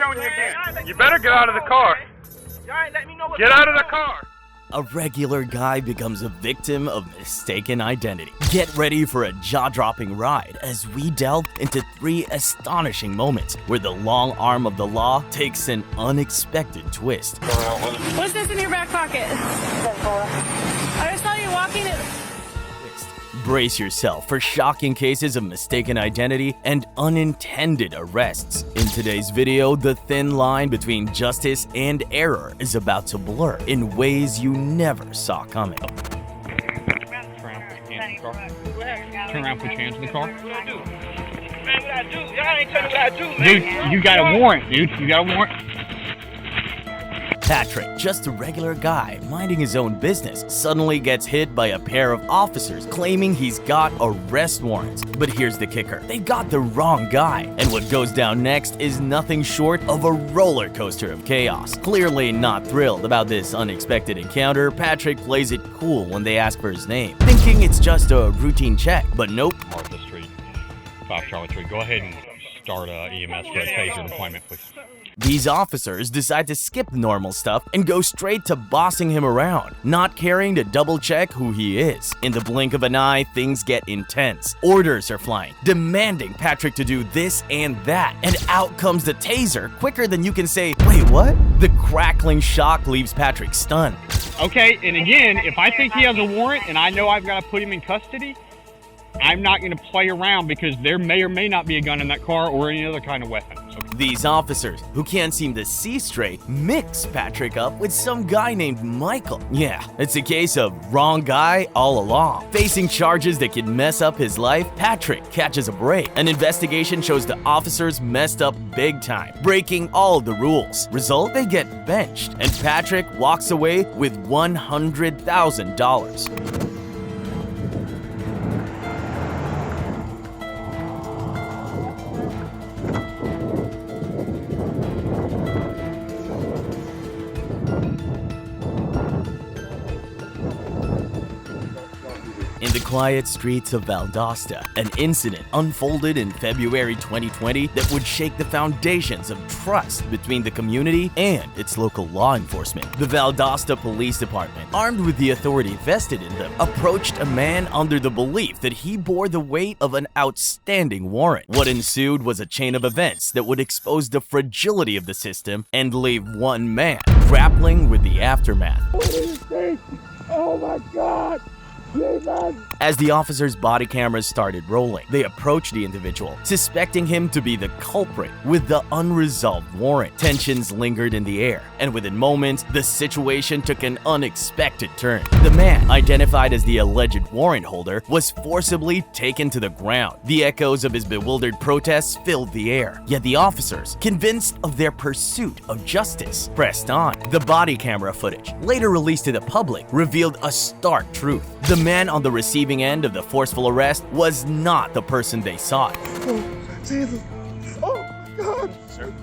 around with you again. You better get out of the car. Get out of the car. A regular guy becomes a victim of mistaken identity. Get ready for a jaw-dropping ride as we delve into 3 astonishing moments where the long arm of the law takes an unexpected twist. What's this in your back pocket? I just saw you walking it. Brace yourself for shocking cases of mistaken identity and unintended arrests. In today's video, the thin line between justice and error is about to blur in ways you never saw coming. Turn around, put your hands in the car. Man, what I do? Y'all ain't telling me what I do, man. Dude, you got a warrant, dude. You got a warrant. Patrick, just a regular guy minding his own business, suddenly gets hit by a pair of officers claiming he's got arrest warrants. But here's the kicker, they got the wrong guy. And what goes down next is nothing short of a roller coaster of chaos. Clearly not thrilled about this unexpected encounter, Patrick plays it cool when they ask for his name, thinking it's just a routine check. But nope. Martha Street, 5 Charlie Street. Go ahead and start EMS for a taser deployment, please. These officers decide to skip the normal stuff and go straight to bossing him around, not caring to double-check who he is. In the blink of an eye, things get intense. Orders are flying, demanding Patrick to do this and that, and out comes the taser quicker than you can say, "Wait, what?" The crackling shock leaves Patrick stunned. Okay, and again, if I think he has a warrant and I know I've got to put him in custody, I'm not going to play around because there may or may not be a gun in that car or any other kind of weapon. These officers, who can't seem to see straight, mix Patrick up with some guy named Michael. Yeah, it's a case of wrong guy all along. Facing charges that could mess up his life, Patrick catches a break. An investigation shows the officers messed up big time, breaking all the rules. Result, they get benched, and Patrick walks away with $100,000. In the quiet streets of Valdosta, an incident unfolded in February 2020 that would shake the foundations of trust between the community and its local law enforcement. The Valdosta Police Department, armed with the authority vested in them, approached a man under the belief that he bore the weight of an outstanding warrant. What ensued was a chain of events that would expose the fragility of the system and leave one man grappling with the aftermath. Oh my God! As the officers' body cameras started rolling, they approached the individual, suspecting him to be the culprit with the unresolved warrant. Tensions lingered in the air, and within moments, the situation took an unexpected turn. The man, identified as the alleged warrant holder, was forcibly taken to the ground. The echoes of his bewildered protests filled the air, yet the officers, convinced of their pursuit of justice, pressed on. The body camera footage, later released to the public, revealed a stark truth. The man on the receiving end of the forceful arrest was not the person they sought. Oh, Jesus. Oh, God. Sir.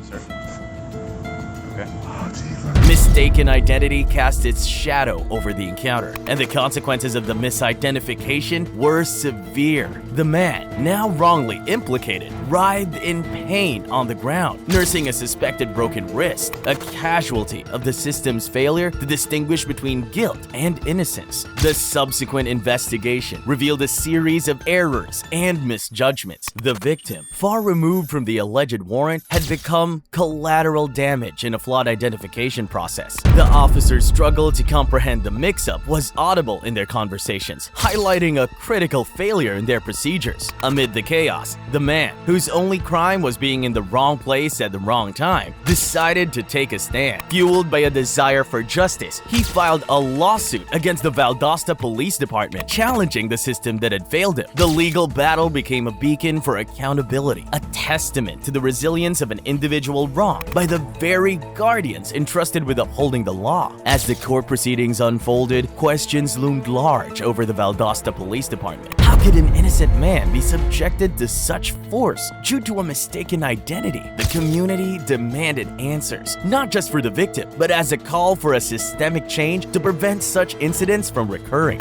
Okay. Oh, Jesus. Mistaken identity cast its shadow over the encounter, and the consequences of the misidentification were severe. The man, now wrongly implicated, writhed in pain on the ground, nursing a suspected broken wrist, a casualty of the system's failure to distinguish between guilt and innocence. The subsequent investigation revealed a series of errors and misjudgments. The victim, far removed from the alleged warrant, had become collateral damage in a flawed identification process. The officers' struggle to comprehend the mix-up was audible in their conversations, highlighting a critical failure in their procedures. Amid the chaos, the man, whose only crime was being in the wrong place at the wrong time, decided to take a stand. Fueled by a desire for justice, he filed a lawsuit against the Valdosta Police Department, challenging the system that had failed him. The legal battle became a beacon for accountability, a testament to the resilience of an individual wronged by the very guardians entrusted with upholding the law. As the court proceedings unfolded, questions loomed large over the Valdosta Police Department. How could an innocent man be subjected to such force due to a mistaken identity? The community demanded answers, not just for the victim, but as a call for a systemic change to prevent such incidents from recurring.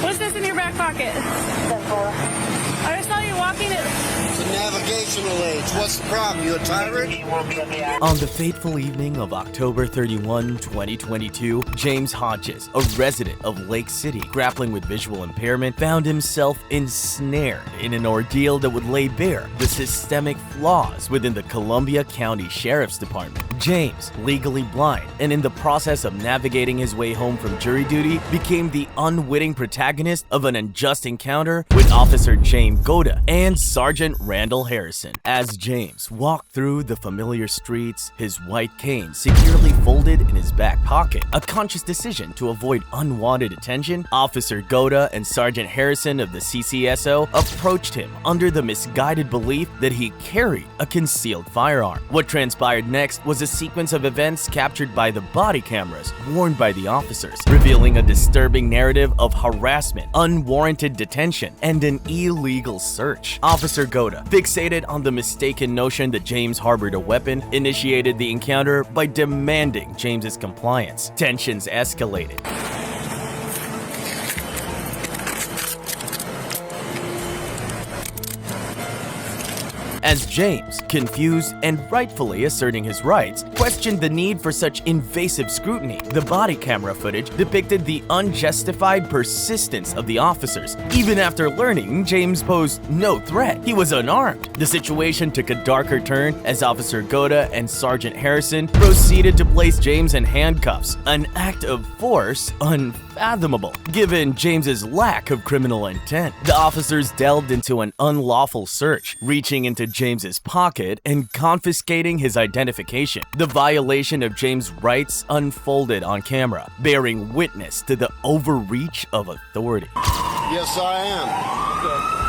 What's this in your back pocket? I just saw you walking it. navigational aids. What's the problem? You a tyrant? On the fateful evening of October 31, 2022, James Hodges, a resident of Lake City grappling with visual impairment, found himself ensnared in an ordeal that would lay bare the systemic flaws within the Columbia County Sheriff's Department. James, legally blind and in the process of navigating his way home from jury duty, became the unwitting protagonist of an unjust encounter with Officer James Goda and Sergeant Randall Harrison. As James walked through the familiar streets, his white cane securely folded in his back pocket, a conscious decision to avoid unwanted attention, Officer Goda and Sergeant Harrison of the CCSO approached him under the misguided belief that he carried a concealed firearm. What transpired next was a sequence of events captured by the body cameras worn by the officers, revealing a disturbing narrative of harassment, unwarranted detention, and an illegal search. Officer Goda, fixated on the mistaken notion that James harbored a weapon, initiated the encounter by demanding James's compliance. Tensions escalated. As James, confused and rightfully asserting his rights, questioned the need for such invasive scrutiny, the body camera footage depicted the unjustified persistence of the officers. Even after learning James posed no threat, he was unarmed. The situation took a darker turn as Officer Goda and Sergeant Harrison proceeded to place James in handcuffs, an act of force unfathomable, given James's lack of criminal intent. The officers delved into an unlawful search, reaching into James's pocket and confiscating his identification. The violation of James' rights unfolded on camera, bearing witness to the overreach of authority. Yes, I am.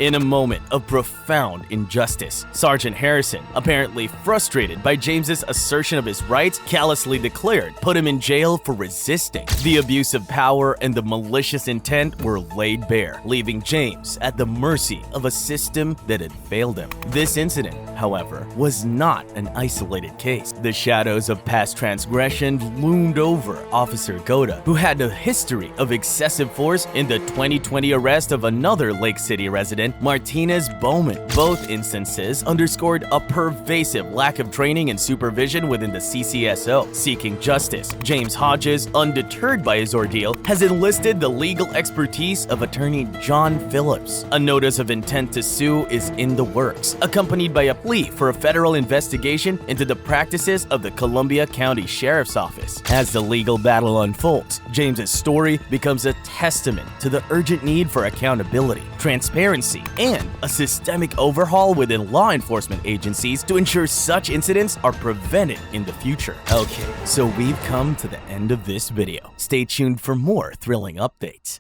In a moment of profound injustice, Sergeant Harrison, apparently frustrated by James's assertion of his rights, callously declared, put him in jail for resisting. The abuse of power and the malicious intent were laid bare, leaving James at the mercy of a system that had failed him. This incident, however, was not an isolated case. The shadows of past transgression loomed over Officer Goda, who had a history of excessive force in the 2020 arrest of another Lake City resident, Martinez Bowman. Both instances underscored a pervasive lack of training and supervision within the CCSO. Seeking justice, James Hodges, undeterred by his ordeal, has enlisted the legal expertise of attorney John Phillips. A notice of intent to sue is in the works, accompanied by a plea for a federal investigation into the practices of the Columbia County Sheriff's Office. As the legal battle unfolds, James's story becomes a testament to the urgent need for accountability, transparency, and a systemic overhaul within law enforcement agencies to ensure such incidents are prevented in the future. Okay, so we've come to the end of this video. Stay tuned for more thrilling updates.